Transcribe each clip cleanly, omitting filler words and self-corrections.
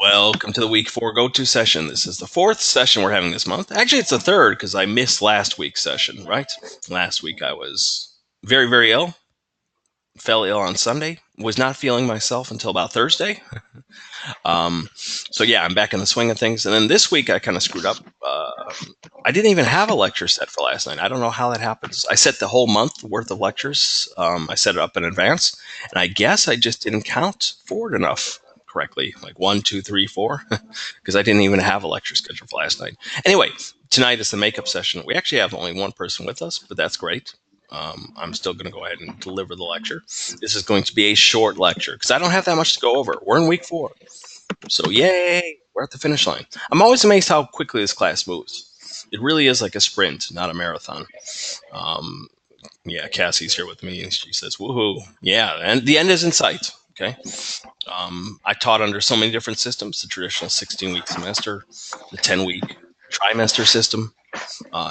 Welcome to the week 4 go-to session. This is the 4th session we're having this month. Actually, it's the 3rd because I missed last week's session, right? Last week I was very, very ill, fell ill on Sunday, was not feeling myself until about Thursday. So yeah, I'm back in the swing of things. And then this week I kind of screwed up. I didn't even have a lecture set for last night. I don't know how that happens. I set the whole month worth of lectures. I set it up in advance, and I guess I just didn't count forward enough correctly, like 1, 2, 3, 4, because I didn't even have a lecture schedule for last night. Anyway, tonight is the makeup session. We actually have only one person with us, but that's great. I'm still going to go ahead and deliver the lecture. This is going to be a short lecture because I don't have that much to go over. We're in week 4. So yay, we're at the finish line. I'm always amazed how quickly this class moves. It really is like a sprint, not a marathon. Um, yeah, Cassie's here with me, and she says, "Woohoo!" Yeah, and the end is in sight. Okay. I taught under so many different systems: the traditional 16-week semester, the 10-week trimester system.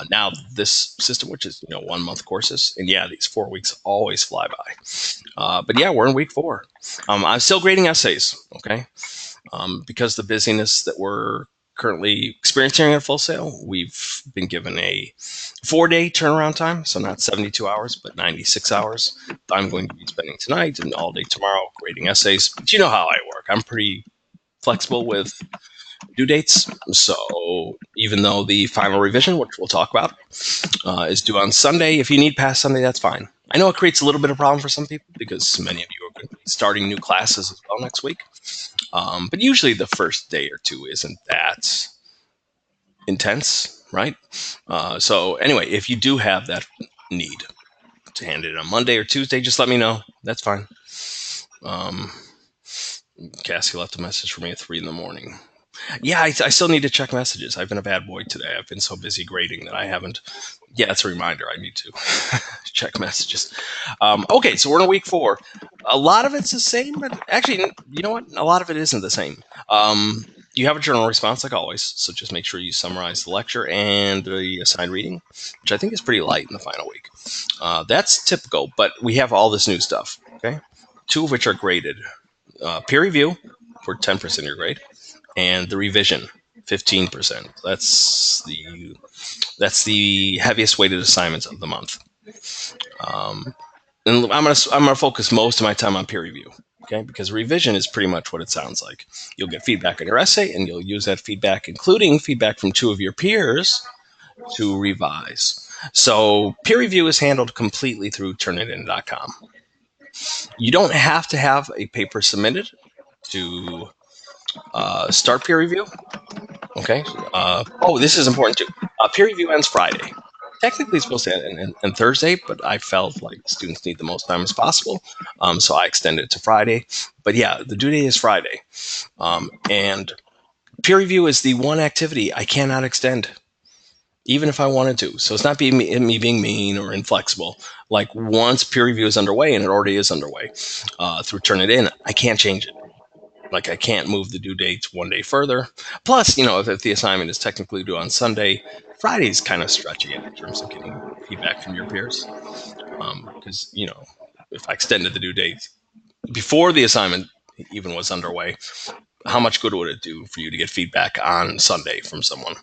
Now this system, which is 1 month courses, and yeah, these 4 weeks always fly by. But yeah, we're in week 4. I'm still grading essays. Okay. Because the busyness that we're currently experiencing at Full Sail, we've been given a 4-day turnaround time, so not 72 hours, but 96 hours. I'm going to be spending tonight and all day tomorrow grading essays. But you know how I work. I'm pretty flexible with due dates. So even though the final revision, which we'll talk about, is due on Sunday, if you need past Sunday, that's fine. I know it creates a little bit of problem for some people because many of you are going to be starting new classes as well next week. But usually the first day or two isn't that intense, right? So anyway, if you do have that need to hand it on Monday or Tuesday, just let me know. That's fine. Cassie left a message for me at 3 in the morning. Yeah, I still need to check messages. I've been a bad boy today. I've been so busy grading that I haven't. Yeah, it's a reminder. I need to check messages. Okay, so we're in week 4. A lot of it's the same, but actually, you know what? A lot of it isn't the same. You have a journal response like always, so just make sure you summarize the lecture and the assigned reading, which I think is pretty light in the final week. That's typical, but we have all this new stuff, okay? 2 of which are graded. Peer review for 10% of your grade, and the revision 15%. That's the heaviest weighted assignments of the month. And I'm gonna focus most of my time on peer review, okay? Because revision is pretty much what it sounds like. You'll get feedback on your essay, and you'll use that feedback, including feedback from 2 of your peers, to revise. So peer review is handled completely through turnitin.com. You don't have to have a paper submitted to start peer review. Okay. This is important too. Peer review ends Friday. Technically, it's supposed to end on Thursday, but I felt like students need the most time as possible, so I extended it to Friday. But yeah, the due date is Friday, and peer review is the one activity I cannot extend, even if I wanted to. So it's not me being mean or inflexible. Like once peer review is underway, and it already is underway through Turnitin, I can't change it. Like I can't move the due date 1 day further. Plus, if the assignment is technically due on Sunday, Friday's kind of stretching it in terms of getting feedback from your peers. Because, if I extended the due date before the assignment even was underway, how much good would it do for you to get feedback on Sunday from someone?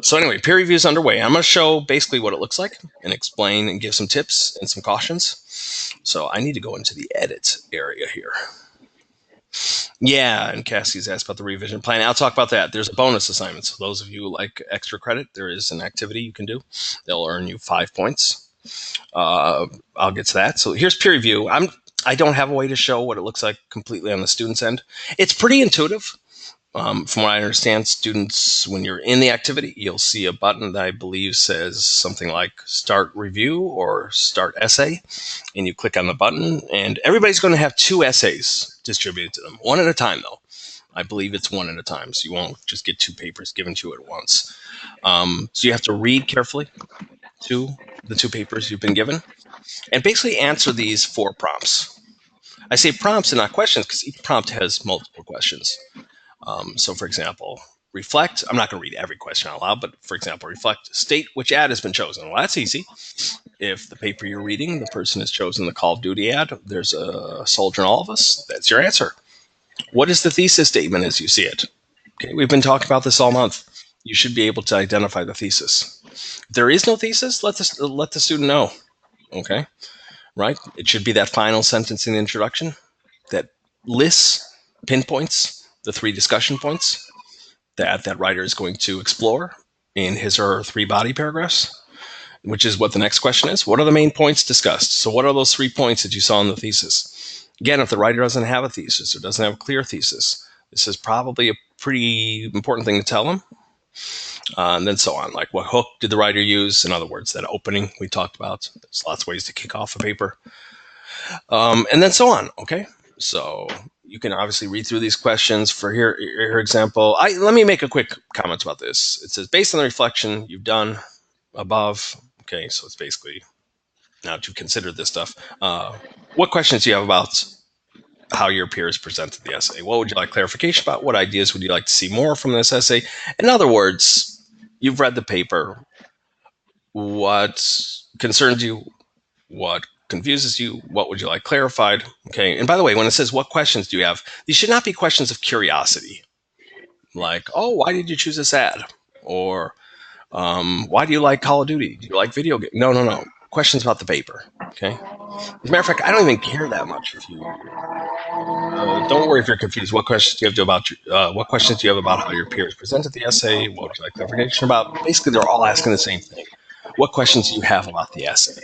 So anyway, peer review is underway. I'm going to show basically what it looks like and explain and give some tips and some cautions. So I need to go into the edit area here. Yeah, and Cassie's asked about the revision plan. I'll talk about that. There's a bonus assignment. So those of you who like extra credit, there is an activity you can do. They'll earn you 5 points. I'll get to that. So here's peer review. I don't have a way to show what it looks like completely on the student's end. It's pretty intuitive. From what I understand, students, when you're in the activity, you'll see a button that I believe says something like Start Review or Start Essay, and you click on the button, and everybody's going to have 2 essays distributed to them, 1 at a time, though. I believe it's 1 at a time, so you won't just get 2 papers given to you at once. So you have to read carefully to the 2 papers you've been given, and basically answer these 4 prompts. I say prompts and not questions because each prompt has multiple questions. So, for example, reflect. I'm not going to read every question out loud, but for example, reflect. State which ad has been chosen. Well, that's easy. If the paper you're reading, the person has chosen the Call of Duty ad, there's a soldier in all of us. That's your answer. What is the thesis statement as you see it? Okay, we've been talking about this all month. You should be able to identify the thesis. If there is no thesis, let the student know. Okay, right? It should be that final sentence in the introduction that lists, pinpoints the three discussion points that writer is going to explore in his or her three body paragraphs, which is what the next question is. What are the main points discussed? So what are those 3 points that you saw in the thesis? Again, if the writer doesn't have a thesis or doesn't have a clear thesis, this is probably a pretty important thing to tell them. And then so on. Like, what hook did the writer use? In other words, that opening we talked about. There's lots of ways to kick off a paper. And then so on. Okay. So you can obviously read through these questions. For here example, let me make a quick comment about this. It says, based on the reflection you've done above. Okay, so it's basically, now that you've considered this stuff, what questions do you have about how your peers presented the essay? What would you like clarification about? What ideas would you like to see more from this essay? In other words, you've read the paper. What concerns you? What confuses you? What would you like clarified? Okay, and by the way, when it says what questions do you have, these should not be questions of curiosity. Like, oh, why did you choose this ad? Or why do you like Call of Duty? Do you like video games? No. Questions about the paper. Okay. As a matter of fact, I don't even care that much if you. Don't worry if you're confused. What questions do you have what questions do you have about how your peers presented the essay? What would you like clarification about? Basically, they're all asking the same thing. What questions do you have about the essay?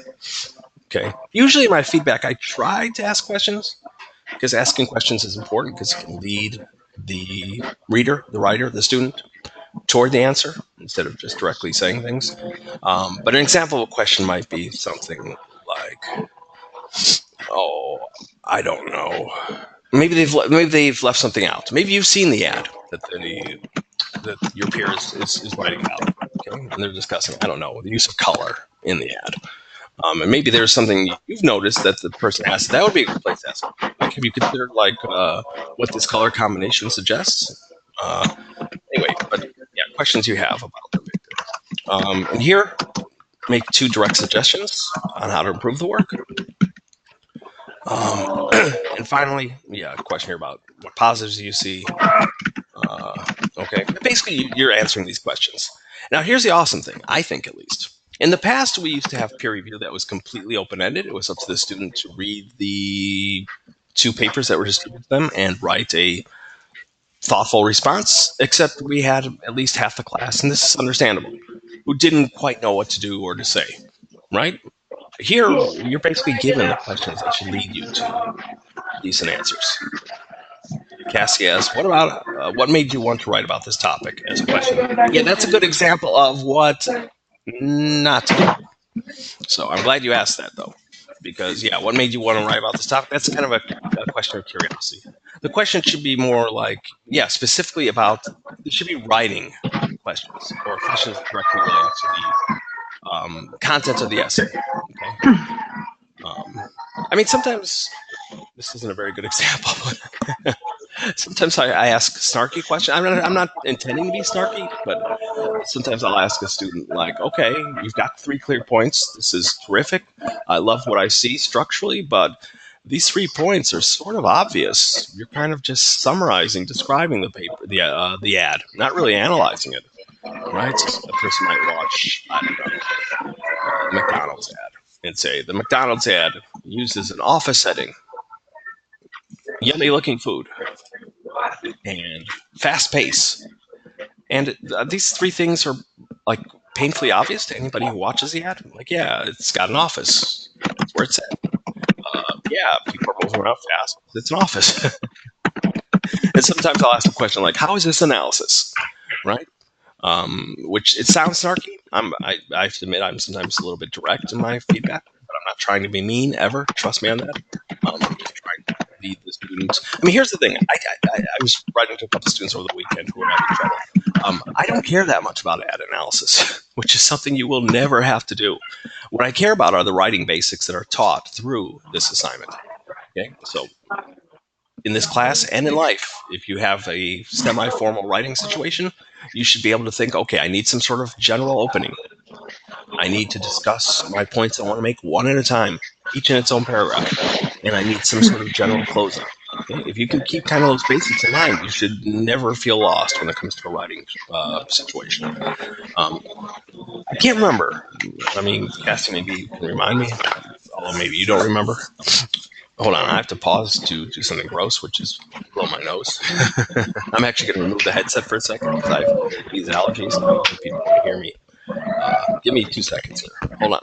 Okay. Usually, in my feedback, I try to ask questions because asking questions is important because it can lead the reader, the writer, the student toward the answer instead of just directly saying things. But an example of a question might be something like, "Oh, I don't know. Maybe they've left something out. Maybe you've seen the ad that your peer is writing about, okay? And they're discussing, I don't know, the use of color in the ad. And maybe there's something you've noticed that the person asked. That would be a good place to ask. Like, have you considered what this color combination suggests? Anyway, but yeah, questions you have about the paper. And here, make 2 direct suggestions on how to improve the work. And finally, a question here about what positives do you see. Okay, basically you're answering these questions. Now here's the awesome thing, I think at least. In the past, we used to have peer review that was completely open-ended. It was up to the student to read the 2 papers that were distributed to them and write a thoughtful response, except we had at least half the class, and this is understandable, who didn't quite know what to do or to say, right? Here, you're basically given the questions that should lead you to decent answers. Cassie asks, what made you want to write about this topic as a question? Yeah, that's a good example of what not to do. So I'm glad you asked that, though, because, what made you want to write about this topic? That's kind of a question of curiosity. The question should be more like, specifically about, it should be writing questions or questions directly related to the content of the essay. Okay? I mean, sometimes, this isn't a very good example, but sometimes I ask snarky questions. I'm not intending to be snarky, but sometimes I'll ask a student, like, okay, you've got 3 clear points. This is terrific. I love what I see structurally, but these 3 points are sort of obvious. You're kind of just summarizing, describing the paper, the ad, not really analyzing it, right? A person might watch, I don't know, McDonald's ad and say, the McDonald's ad uses an office setting, yummy looking food, and fast pace. And these 3 things are like painfully obvious to anybody who watches the ad. Like, it's got an office. That's where it's at. People are moving around fast. It's an office. And sometimes I'll ask a question like, how is this analysis? Right? Which it sounds snarky. I have to admit I'm sometimes a little bit direct in my feedback, but I'm not trying to be mean ever. Trust me on that. I'm just trying to lead the students. I mean, here's the thing. I was writing to a couple of students over the weekend who were having trouble. I don't care that much about ad analysis, which is something you will never have to do. What I care about are the writing basics that are taught through this assignment. Okay, so in this class and in life, if you have a semi-formal writing situation, you should be able to think, okay, I need some sort of general opening. I need to discuss my points I want to make one at a time, each in its own paragraph. And I need some sort of general closing. Okay? If you can keep kind of those basics in mind, you should never feel lost when it comes to a writing situation. I can't remember. I mean, Cassie, maybe you can remind me, although maybe you don't remember. Hold on, I have to pause to do something gross, which is blow my nose. I'm actually going to remove the headset for a second because I have these allergies and I don't think people want to hear me. Give me 2 seconds here. Hold on.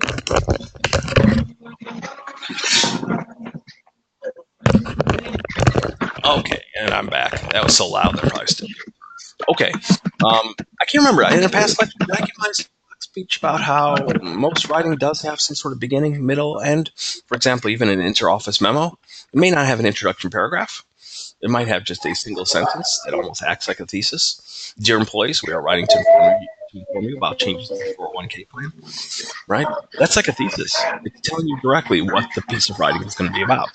Okay, and I'm back. That was so loud that probably still. Okay. I can't remember. In a past lecture, did I give my speech about how most writing does have some sort of beginning, middle, end? For example, even an inter-office memo, it may not have an introduction paragraph. It might have just a single sentence that almost acts like a thesis. Dear employees, we are writing to inform you about changes to the 401k plan. Right? That's like a thesis. It's telling you directly what the piece of writing is going to be about.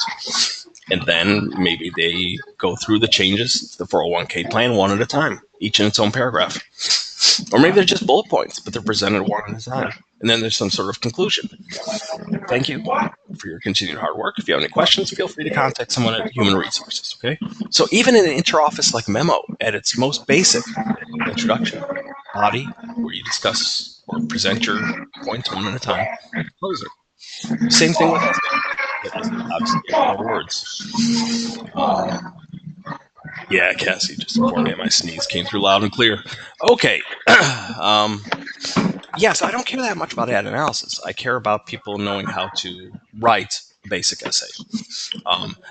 And then maybe they go through the changes to the 401k plan one at a time, each in its own paragraph. Or maybe they're just bullet points, but they're presented one at a time. And then there's some sort of conclusion. Thank you for your continued hard work. If you have any questions, feel free to contact someone at Human Resources, okay? So even in an inter-office like memo, at its most basic introduction, body, where you discuss or present your points one at a time, closer. Same thing with obviously more words. Yeah, Cassie just informed me my sneeze came through loud and clear. Okay. So I don't care that much about ad analysis. I care about people knowing how to write a basic essay.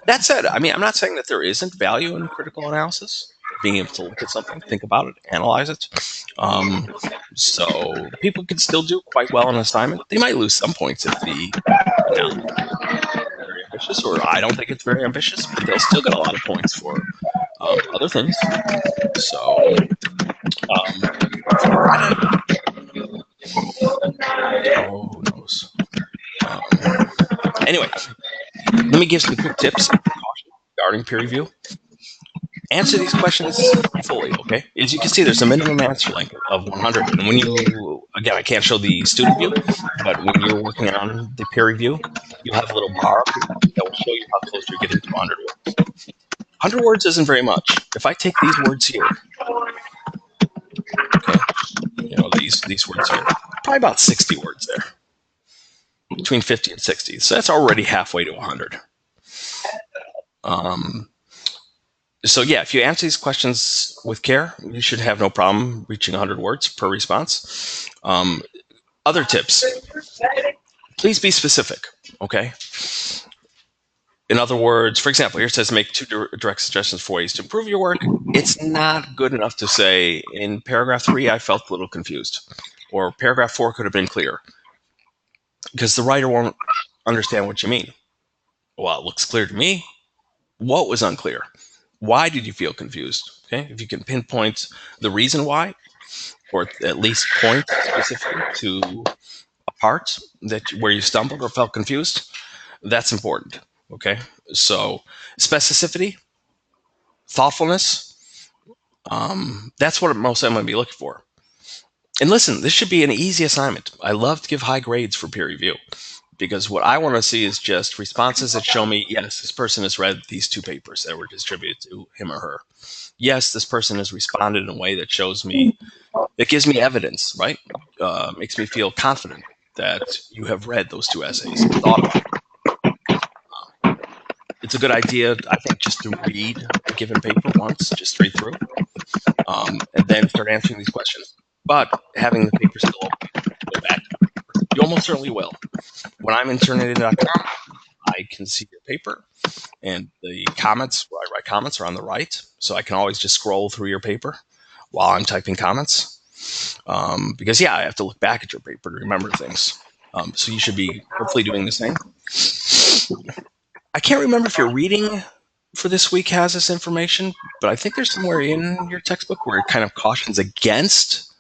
That said, I mean, I'm not saying that there isn't value in critical analysis, being able to look at something, think about it, analyze it. So people can still do quite well on an assignment. They might lose some points if the analysis is very ambitious, or I don't think it's very ambitious, but they'll still get a lot of points for other things. So, who knows? Anyway, let me give some quick tips regarding peer review. Answer these questions fully, okay? As you can see, there's a minimum answer length of 100. And when you, again, I can't show the student view, but when you're working on the peer review, you'll have a little bar that will show you how close you're getting to 100 words. 100 words isn't very much. If I take these words here, okay, these words here, probably about 60 words there, between 50 and 60. So that's already halfway to 100. So yeah, if you answer these questions with care, you should have no problem reaching 100 words per response. Other tips, please be specific, okay? In other words, for example, here it says make 2 direct suggestions for ways to improve your work. It's not good enough to say, in paragraph 3, I felt a little confused, or paragraph 4 could have been clear, because the writer won't understand what you mean. Well, it looks clear to me. What was unclear? Why did you feel confused? Okay, if you can pinpoint the reason why, or at least point specifically to a part where you stumbled or felt confused, that's important. Okay, so specificity, thoughtfulness, that's what most I'm going to be looking for. And listen, this should be an easy assignment. I love to give high grades for peer review, because what I want to see is just responses that show me, yes, this person has read these 2 papers that were distributed to him or her. Yes, this person has responded in a way that shows me, that gives me evidence, right? Makes me feel confident that you have read those 2 essays and thought about it. It's a good idea, I think, just to read a given paper once, just straight through, and then start answering these questions. But having the paper still open, go back to the paper. You almost certainly will. When I'm in Turnitin.com, I can see your paper, and the comments, where I write comments, are on the right, so I can always just scroll through your paper while I'm typing comments. Because, I have to look back at your paper to remember things. So you should be hopefully doing the same. I can't remember if your reading for this week has this information, but I think there's somewhere in your textbook where it kind of cautions against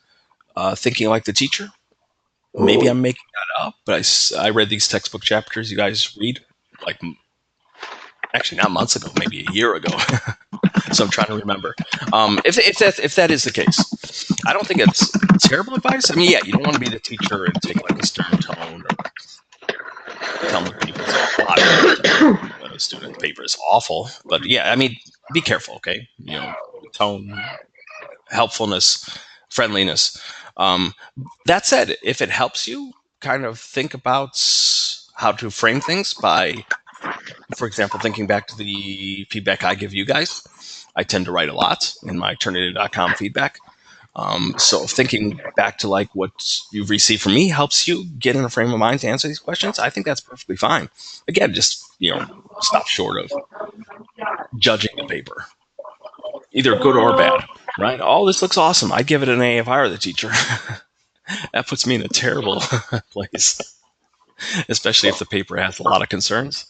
thinking like the teacher. Maybe I'm making that up, but I read these textbook chapters you guys read, like, actually not months ago, maybe a year ago. So I'm trying to remember. If that is the case, I don't think it's terrible advice. I mean, you don't want to be the teacher and take like a stern tone or tell them people a student paper is awful, but yeah, I mean, be careful, okay? Tone, helpfulness, friendliness. Um, that said, if it helps you kind of think about how to frame things by, for example, thinking back to the feedback I give you guys, I tend to write a lot in my Turnitin.com feedback. So thinking back to like what you've received from me helps you get in a frame of mind to answer these questions. I think that's perfectly fine. Again, just stop short of judging the paper, either good or bad. Right? Oh, this looks awesome. I'd give it an A if I were the teacher. That puts me in a terrible place, especially if the paper has a lot of concerns.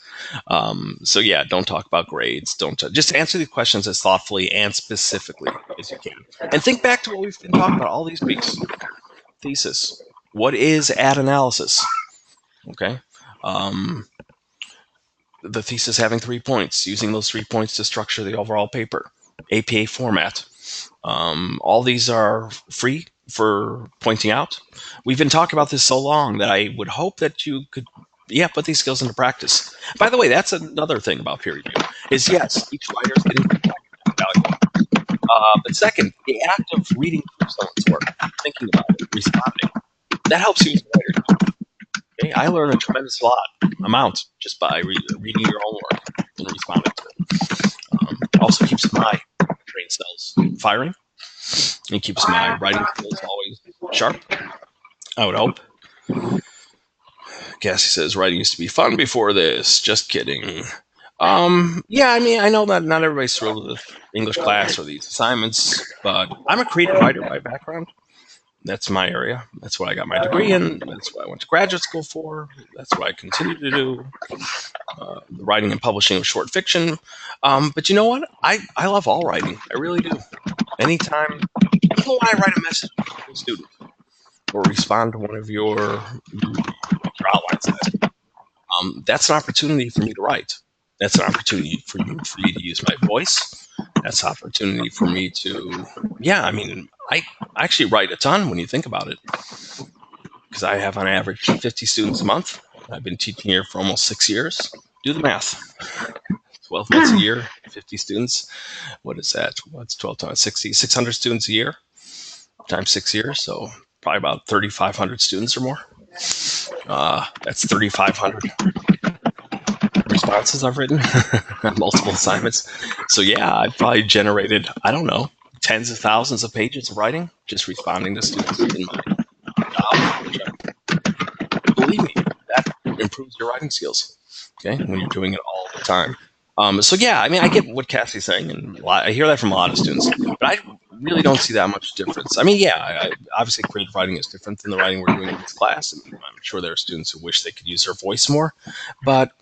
So yeah, don't talk about grades. Don't just answer the questions as thoughtfully and specifically as you can, and think back to what we've been talking about all these weeks. Thesis. What is ad analysis? Okay. The thesis having 3 points, using those 3 points to structure the overall paper. APA format. All these are free for pointing out. We've been talking about this so long that I would hope that you could, put these skills into practice. By the way, that's another thing about peer review, is yes, each writer is getting valuable. But second, the act of reading through someone's work, thinking about it, responding, that helps you as a writer. Okay? I learn a tremendous amount just by reading your own work and responding to it. It also keeps my brain cells firing. It keeps my writing skills always sharp, I would hope. Cassie says, writing used to be fun before this. Just kidding. Yeah, I mean, I know that not everybody's thrilled with English class or these assignments, but I'm a creative writer by background. That's my area. That's what I got my degree in. That's what I went to graduate school for. That's what I continue to do. The writing and publishing of short fiction. But you know what? I love all writing. I really do. Anytime, even when I write a message to a student or respond to one of your outlines, that's an opportunity for me to write. That's an opportunity for me to use my voice. That's an opportunity for me to, I actually write a ton when you think about it, because I have on average 50 students a month. I've been teaching here for almost 6 years. Do the math. 12 months a year, 50 students. What is that? What's 12 times 60? 600 students a year times 6 years. So probably about 3,500 students or more. That's 3,500 responses I've written on multiple assignments. So yeah, I've probably generated, I don't know, tens of thousands of pages of writing just responding to students in my job. Believe me, that improves your writing skills. Okay, when you're doing it all the time. So yeah, I mean, I get what Cassie's saying, and I hear that from a lot of students, but I really don't see that much difference. I mean, yeah, obviously creative writing is different than the writing we're doing in this class, and I'm sure there are students who wish they could use their voice more, but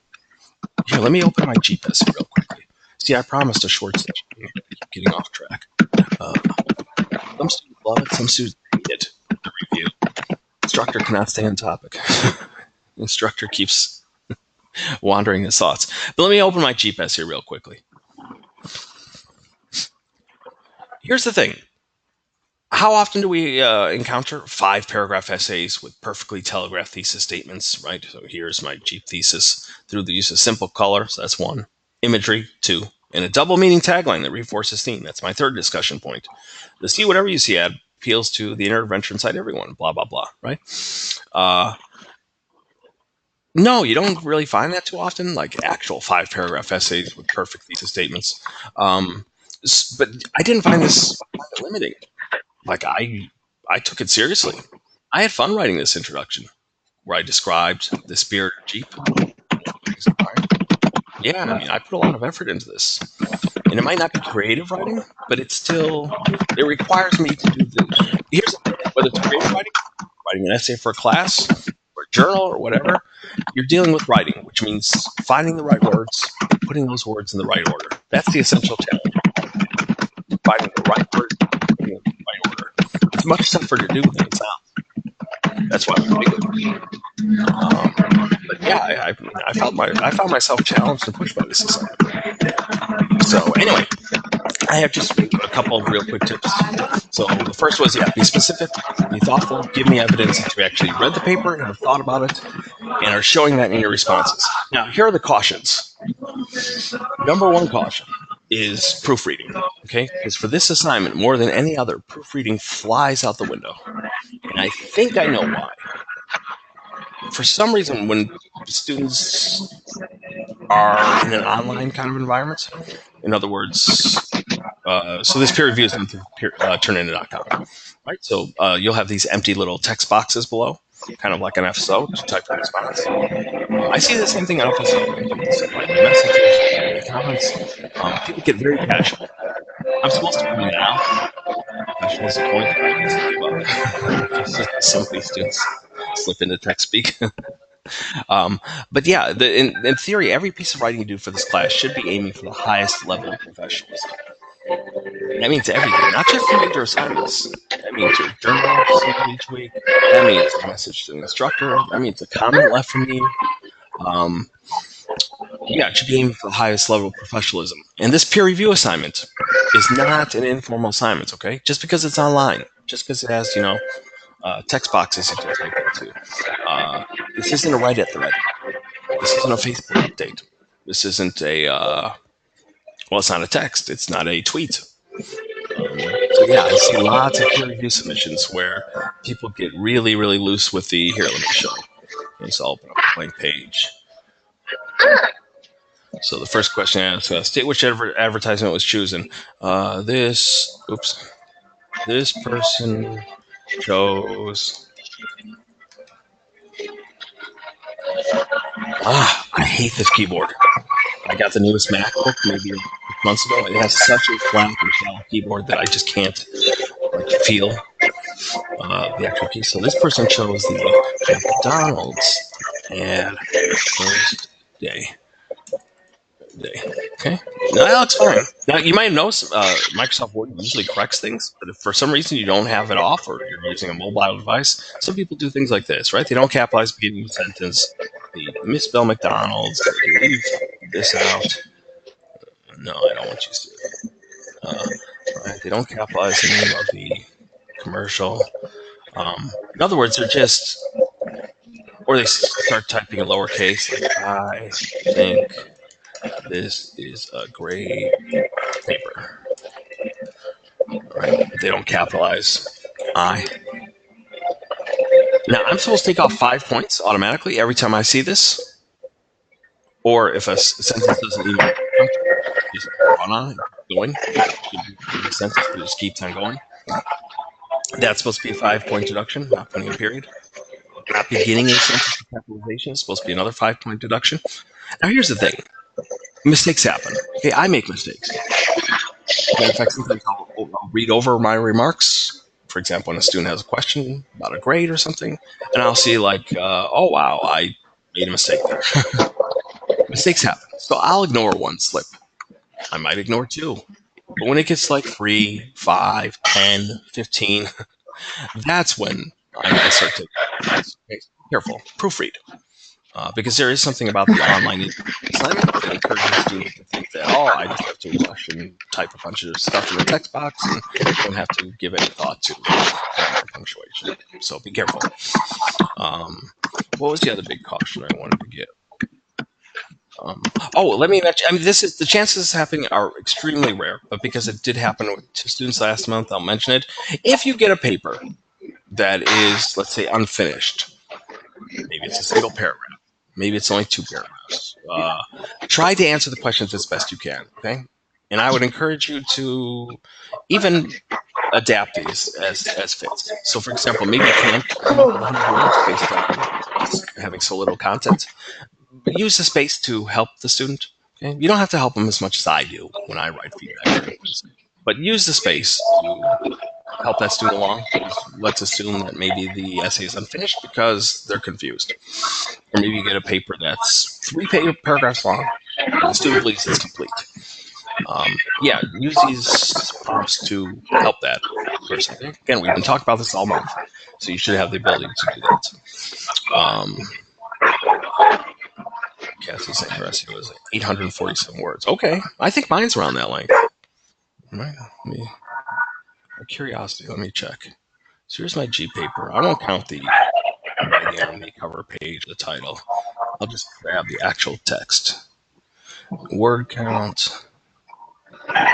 here, let me open my GPS real quickly. See, I promised a short session. I keep getting off track. Some students love it, some students hate it. The review. Instructor cannot stay on topic. Instructor keeps wandering his thoughts. But let me open my GPS here real quickly. Here's the thing. How often do we encounter 5-paragraph essays with perfectly telegraphed thesis statements, right? So here's my Jeep thesis through the use of simple color, so that's 1. Imagery, 2. And a double meaning tagline that reinforces theme. That's my 3rd discussion point. The see whatever you see ad appeals to the intervention inside everyone, blah, blah, blah, right? No, you don't really find that too often, like actual 5-paragraph essays with perfect thesis statements. But I didn't find this limiting. Like, I took it seriously. I had fun writing this introduction where I described the spirit of Jeep. Yeah, I mean, I put a lot of effort into this. And it might not be creative writing, but it requires me to do this. Here's the thing, whether it's creative writing an essay for a class, or a journal, or whatever, you're dealing with writing, which means finding the right words, putting those words in the right order. That's the essential challenge. Finding the right words, putting them in the right order. It's much tougher to do than it sounds. That's why I'm big with it. But yeah, I found myself challenged and pushed by this assignment. So anyway, I have just a couple of real quick tips. So the first was, be specific, be thoughtful, give me evidence that you actually read the paper and have thought about it, and are showing that in your responses. Now, here are the cautions. Number one caution is proofreading. Okay, because for this assignment, more than any other, proofreading flies out the window, and I think I know why. For some reason, when students are in an online kind of environment, in other words, so this peer review is done through turnitin.com, right? So you'll have these empty little text boxes below, kind of like an FSO to type your response. I see the same thing on FSO. Students write messages, comments. People get very casual. I'm supposed to be now. Professional is the point. I just give up. Some of these students slip into text speak. But yeah, in theory, every piece of writing you do for this class should be aiming for the highest level of professionalism. That means everything, not just your major assignments. That means your journal each week. That means a message to the instructor. That means a comment left from you. Yeah, it should be aiming for the highest level of professionalism. And this peer review assignment is not an informal assignment, okay? Just because it's online, just because it has, text boxes you can type into. This isn't a write at the ready. This isn't a Facebook update. This isn't it's not a text. It's not a tweet. So yeah, I see lots of peer review submissions where people get really, really loose with the, here, let me show you. Okay, so I'll open up a blank page. So the first question asks, state which advertisement was chosen. This person chose. I hate this keyboard. I got the newest MacBook maybe 6 months ago. It has such a flat and shallow keyboard that I just can't feel the actual key. So this person chose the McDonald's and first day. Okay, no, that looks fine. Now you might notice Microsoft Word usually corrects things, but if for some reason you don't have it off or you're using a mobile device, some people do things like this, right? They don't capitalize the beginning of the sentence. They misspell McDonald's. They leave this out. No, I don't want you to. Right? They don't capitalize the name of the commercial. In other words, they're just, or they start typing in lowercase. Like, I think this is a great paper. Right? They don't capitalize I. Now, I'm supposed to take off 5 points automatically every time I see this. Or if a sentence doesn't even just run on, going, the sentence just keeps on going. That's supposed to be a 5-point deduction, not putting a period. Not beginning a sentence with capitalization is supposed to be another 5-point deduction. Now, here's the thing. Mistakes happen. Okay, I make mistakes. Matter of fact, sometimes I'll read over my remarks. For example, when a student has a question about a grade or something, and I'll see oh wow, I made a mistake there. Mistakes happen. So I'll ignore one slip. I might ignore 2. But when it gets like 3, 5, 10, 15, that's when I start to be careful. Proofread. Because there is something about the online assignment that encourages students to think that, I just have to rush and type a bunch of stuff in the text box and don't have to give any thought to punctuation. So be careful. What was the other big caution I wanted to give? Let me mention. I mean, the chances of this happening are extremely rare, but because it did happen to students last month, I'll mention it. If you get a paper that is, let's say, unfinished, maybe it's a single paragraph. Maybe it's only 2 paragraphs. Try to answer the questions as best you can, okay? And I would encourage you to even adapt these as fits. So, for example, maybe you can't come up with 100 words based on having so little content. But use the space to help the student. Okay? You don't have to help them as much as I do when I write feedback. But use the space to help that student along. Let's assume that maybe the essay is unfinished because they're confused. Or maybe you get a paper that's 3 paragraphs long, and the student believes it's complete. Use these prompts to help that person. Again, we've been talking about this all month, so you should have the ability to do that. Cassie's saying her essay was 847 words. Okay, I think mine's around that length. Right? Curiosity, let me check. So here's my G paper. I won't count the writing on the cover page, the title. I'll just grab the actual text. Word count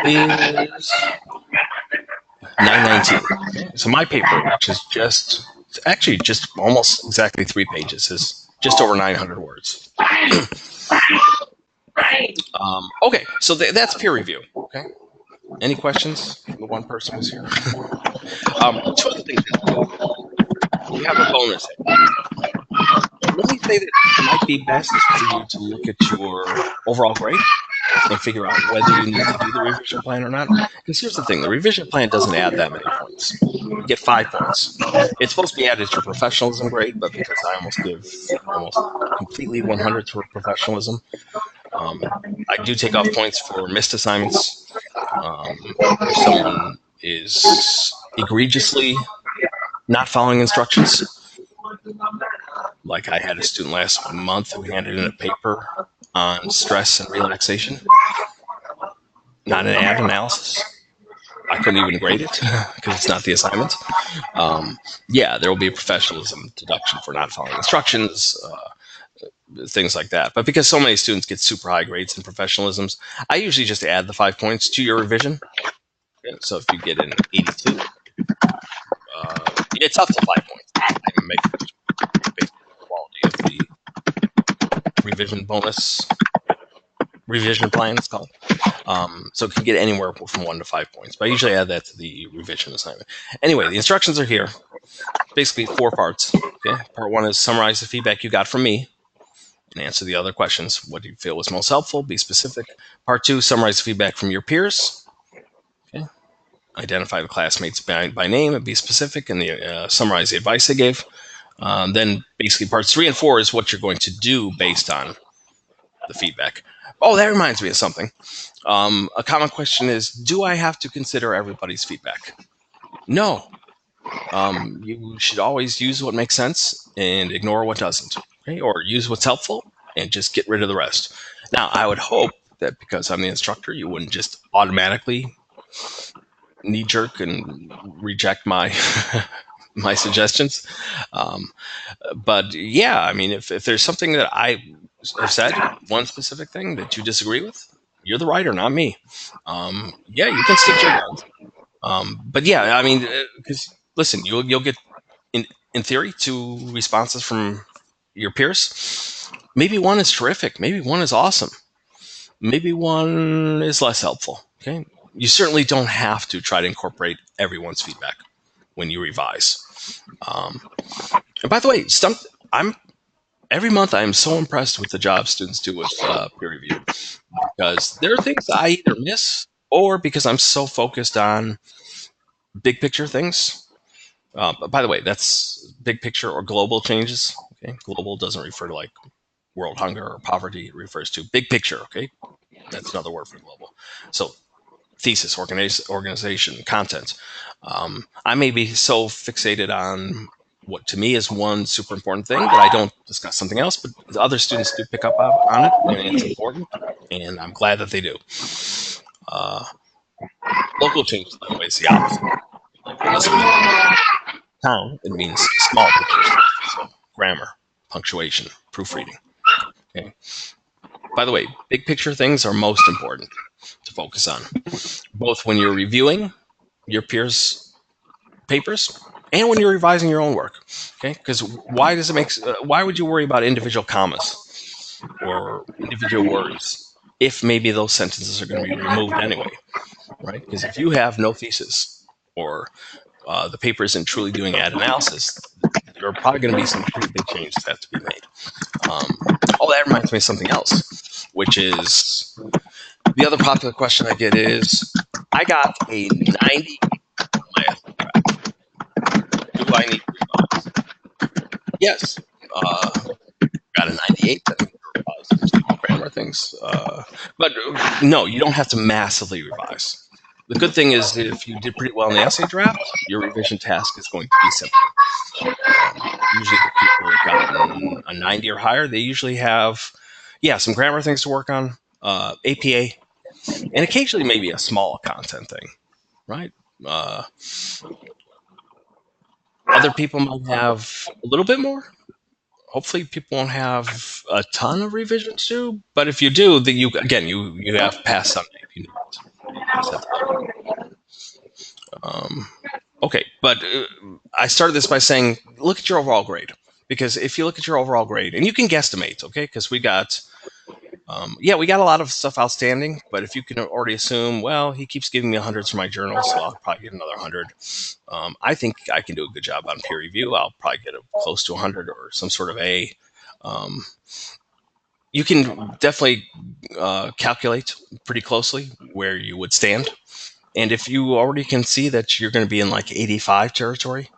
is 919. Okay. So my paper, which is actually just almost exactly 3 pages, is just over 900 words. Okay, so that's peer review. Okay. Any questions? The one person who's here. Two other things. You have a bonus. Let me say that it might be best for you to look at your overall grade and figure out whether you need to do the revision plan or not. Because here's the thing, the revision plan doesn't add that many points. You get 5 points. It's supposed to be added to your professionalism grade, but because I almost give almost completely 100 for professionalism, I do take off points for missed assignments. If someone is egregiously not following instructions, like I had a student last month who handed in a paper on stress and relaxation, not an ad analysis. I couldn't even grade it because it's not the assignment. Yeah, there will be a professionalism deduction for not following instructions, things like that. But because so many students get super high grades in professionalisms, I usually just add the 5 points to your revision. So if you get an 82, it's up to 5 points. I make it based on the quality of the revision plan, it's called. So it can get anywhere from 1 to 5 points. But I usually add that to the revision assignment. Anyway, the instructions are here. Basically 4 parts. Okay. Part 1 is summarize the feedback you got from me and answer the other questions. What do you feel was most helpful? Be specific. Part 2, summarize the feedback from your peers. Okay. Identify the classmates by name and be specific, and summarize the advice they gave. Then basically parts 3 and 4 is what you're going to do based on the feedback. Oh, that reminds me of something. A common question is, do I have to consider everybody's feedback? No. You should always use what makes sense and ignore what doesn't. Okay? Or use what's helpful and just get rid of the rest. Now, I would hope that because I'm the instructor, you wouldn't just automatically knee-jerk and reject my my suggestions. But yeah, I mean, if there's something that I have said, one specific thing that you disagree with, you're the writer, not me. Yeah, you can stick your guns. But yeah, I mean, because listen, you'll get in theory 2 responses from your peers. Maybe one is terrific. Maybe one is awesome. Maybe one is less helpful. Okay, you certainly don't have to try to incorporate everyone's feedback when you revise. And by the way, I'm every month I am so impressed with the job students do with peer review, because there are things I either miss or because I'm so focused on big picture things. But by the way, that's big picture or global changes. Okay, global doesn't refer to like world hunger or poverty. It refers to big picture. Okay, that's another word for global. So thesis, organization, content. I may be so fixated on what to me is one super important thing that I don't discuss something else, but the other students do pick up on it, and it's important, and I'm glad that they do. Local changes, by the way, is the opposite. Like when this means town, it means small pictures. So grammar, punctuation, proofreading. Okay. By the way, big picture things are most important to focus on, both when you're reviewing your peers' papers and when you're revising your own work. Okay, because why would you worry about individual commas or individual words if maybe those sentences are going to be removed anyway, right? Because if you have no thesis or the paper isn't truly doing ad analysis, there are probably going to be some pretty big changes that have to be made. Oh, that reminds me of something else, which is the other popular question I get is, I got a 90 math track. Do I need to revise? Yes. Got a 98. That means to revise some grammar things. But no, you don't have to massively revise. The good thing is that if you did pretty well in the essay draft, your revision task is going to be simple. Usually the people who've gotten a 90 or higher, they usually have, some grammar things to work on, APA, and occasionally maybe a small content thing, right? Other people might have a little bit more. hopefully people won't have a ton of revision to do. But if you do, then you have past Sunday if you need it. Just have to- Um, okay, but I started this by saying look at your overall grade, because if you look at your overall grade, and you can guesstimate, okay, because we got a lot of stuff outstanding, but if you can already assume, well, he keeps giving me hundreds for my journal, so I'll probably get another 100. I think I can do a good job on peer review. I'll probably get close to 100 or some sort of A. Um, you can definitely calculate pretty closely where you would stand. And if you already can see that you're going to be in like 85 territory,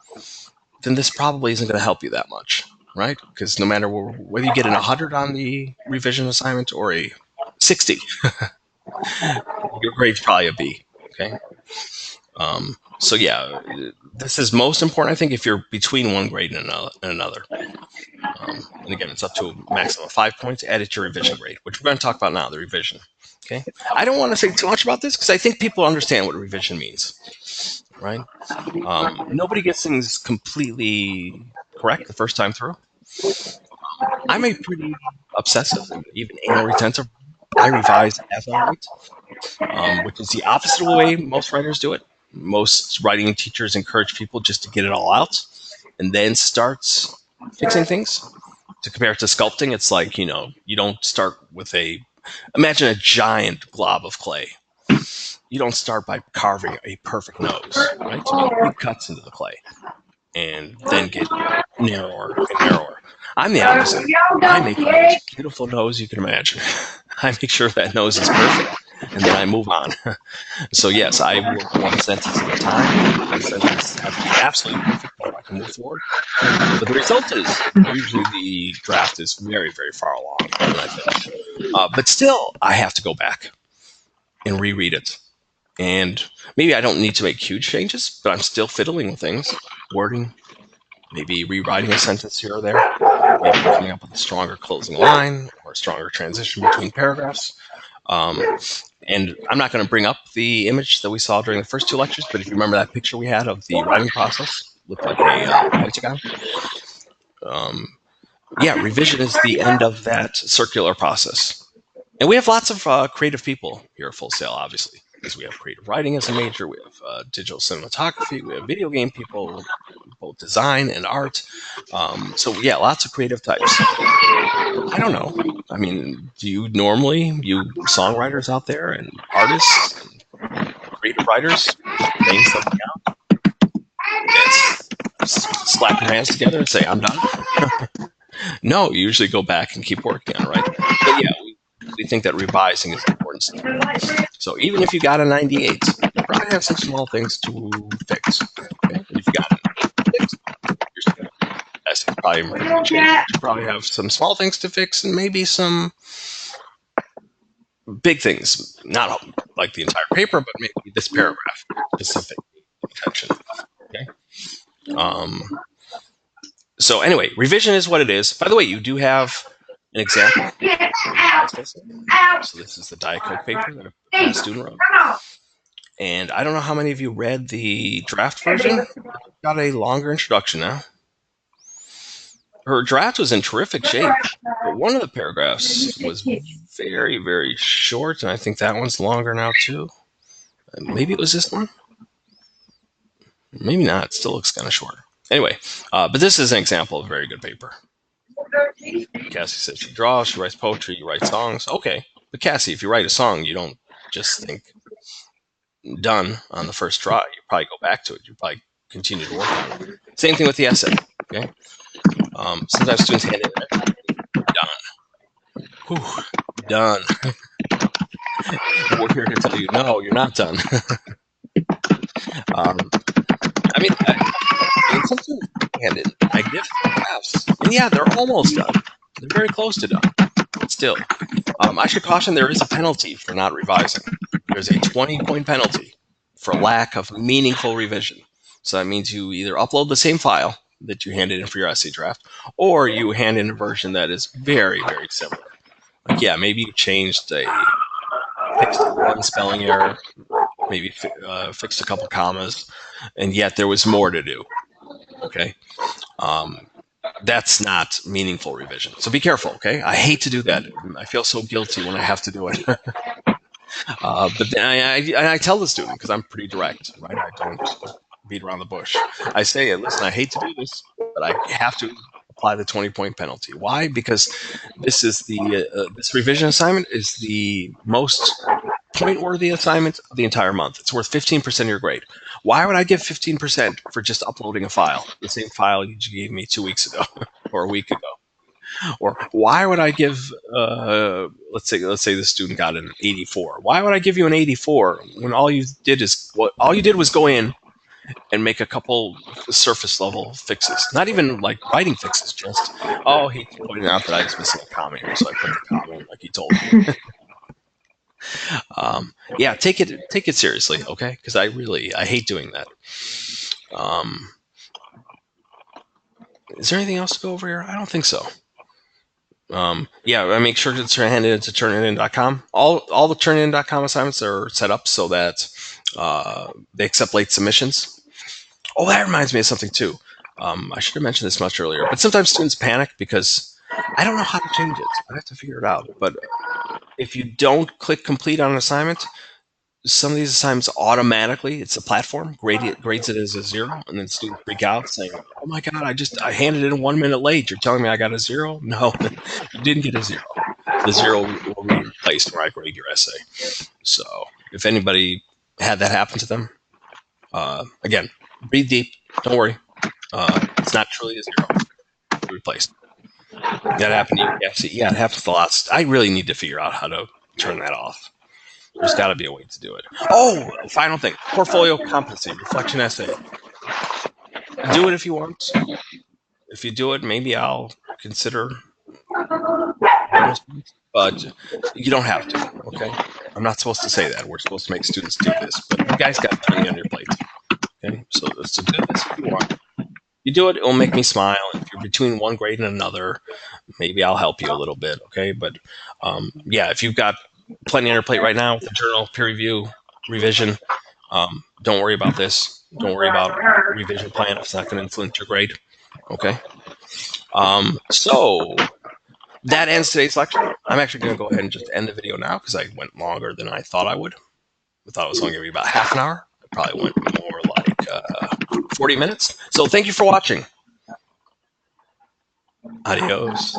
then this probably isn't going to help you that much, right? Because no matter whether you get an 100 on the revision assignment or a 60, your grade's probably a B. Okay. So yeah, this is most important, I think, if you're between one grade and another. And again, it's up to a maximum of 5 points added to your revision grade, which we're going to talk about now, the revision. Okay. I don't want to say too much about this because I think people understand what revision means, right? Nobody gets things completely correct the first time through. I'm a pretty obsessive and even anal retentive. I revise as I write, which is the opposite of the way most writers do it. Most writing teachers encourage people just to get it all out and then starts fixing things. To compare it to sculpting, it's like, you don't start with imagine a giant glob of clay. You don't start by carving a perfect nose, right? You make big cuts into the clay and then get narrower and narrower. I'm the opposite. I make the most beautiful nose you can imagine. I make sure that nose is perfect, and then I move on. So yes, I work one sentence at a time. One sentence has to be absolutely perfect before I can move forward. But the result is usually the draft is very, very far along when I finish. But still, I have to go back and reread it. And maybe I don't need to make huge changes, but I'm still fiddling with things, wording, maybe rewriting a sentence here or there, maybe coming up with a stronger closing line or a stronger transition between paragraphs. And I'm not going to bring up the image that we saw during the first two lectures, but if you remember that picture we had of the writing process, looked like a pentagon. Revision is the end of that circular process. And we have lots of creative people here at Full Sail, obviously, because we have creative writing as a major, we have digital cinematography, we have video game people, both design and art. Lots of creative types. I don't know. I mean, you songwriters out there and artists and creative writers, name something out, slap your hands together and say, I'm done? No, you usually go back and keep working on it, right? But yeah, we think that revising is important stuff. So even if you got a 98, you probably have some small things to fix. Okay? If you got a 6, you're still that's probably you probably have some small things to fix and maybe some big things. Not like the entire paper, but maybe this paragraph specific attention. Okay. So anyway, revision is what it is. By the way, you do have an example. So this is the Diet Coke paper that a student wrote. And I don't know how many of you read the draft version. Got a longer introduction now. Her draft was in terrific shape, but one of the paragraphs was very, very short, and I think that one's longer now too. Maybe it was this one. Maybe not. It still looks kind of short. Anyway, but this is an example of a very good paper. Cassie says she draws, she writes poetry, you write songs. Okay, but Cassie, if you write a song, you don't just think done on the first try. You probably go back to it. You probably continue to work on it. Same thing with the essay. Okay. Sometimes students hand in done. Whew, done. We're here to tell you, no, you're not done. Sometimes hand in magnificent drafts, and yeah, they're almost done. They're very close to done, but still. I should caution there is a penalty for not revising. There's a 20-point penalty for lack of meaningful revision. So that means you either upload the same file that you handed in for your essay draft, or you hand in a version that is very, very similar. Like, yeah, maybe you fixed one spelling error, maybe fixed a couple commas, and yet there was more to do. Okay. That's not meaningful revision. So be careful, okay? I hate to do that. I feel so guilty when I have to do it. But then I tell the student, because I'm pretty direct, right? I don't beat around the bush. I say, listen, I hate to do this, but I have to apply the 20-point penalty. Why? Because this revision assignment is the most point-worthy assignment of the entire month. It's worth 15% of your grade. Why would I give 15% for just uploading a file, the same file you gave me 2 weeks ago or a week ago? Or why would I give, let's say the student got an 84. Why would I give you an 84 when all you did was go in and make a couple surface level fixes, not even like writing fixes, just, oh, he pointed out that I was missing a comma here, so I put the comma in like he told me. Yeah, take it seriously, okay? Because I hate doing that. Is there anything else to go over here? I don't think so. Yeah, I make sure to turn it into turnitin.com. All the turnitin.com assignments are set up so that they accept late submissions. Oh, that reminds me of something too. I should have mentioned this much earlier, but sometimes students panic because I don't know how to change it. I have to figure it out. But if you don't click complete on an assignment, some of these assignments automatically, it's a platform, grades it as a 0, and then students freak out saying, oh my God, I handed it in 1 minute late. You're telling me I got a 0? No, you didn't get a 0. The 0 will be replaced where I grade your essay. So if anybody had that happen to them, again, breathe deep. Don't worry. It's not truly a 0. It's replaced. That happened to you. Yeah, it happens a lot. I really need to figure out how to turn that off. There's got to be a way to do it. Oh, final thing. Portfolio competency, reflection essay. Do it if you want. If you do it, maybe I'll consider bonus points. But you don't have to, okay? I'm not supposed to say that. We're supposed to make students do this. But you guys got plenty on your plate. Okay? So do this if you want. You do it, it'll make me smile. If you're between one grade and another, maybe I'll help you a little bit, okay? But yeah, if you've got plenty on your plate right now with the journal, peer review, revision, don't worry about this. Don't worry about revision plan. It's not going to influence your grade, okay? So that ends today's lecture. I'm actually going to go ahead and just end the video now because I went longer than I thought I would. I thought it was only going to be about half an hour. I probably went more like 40 minutes. So thank you for watching. Adios.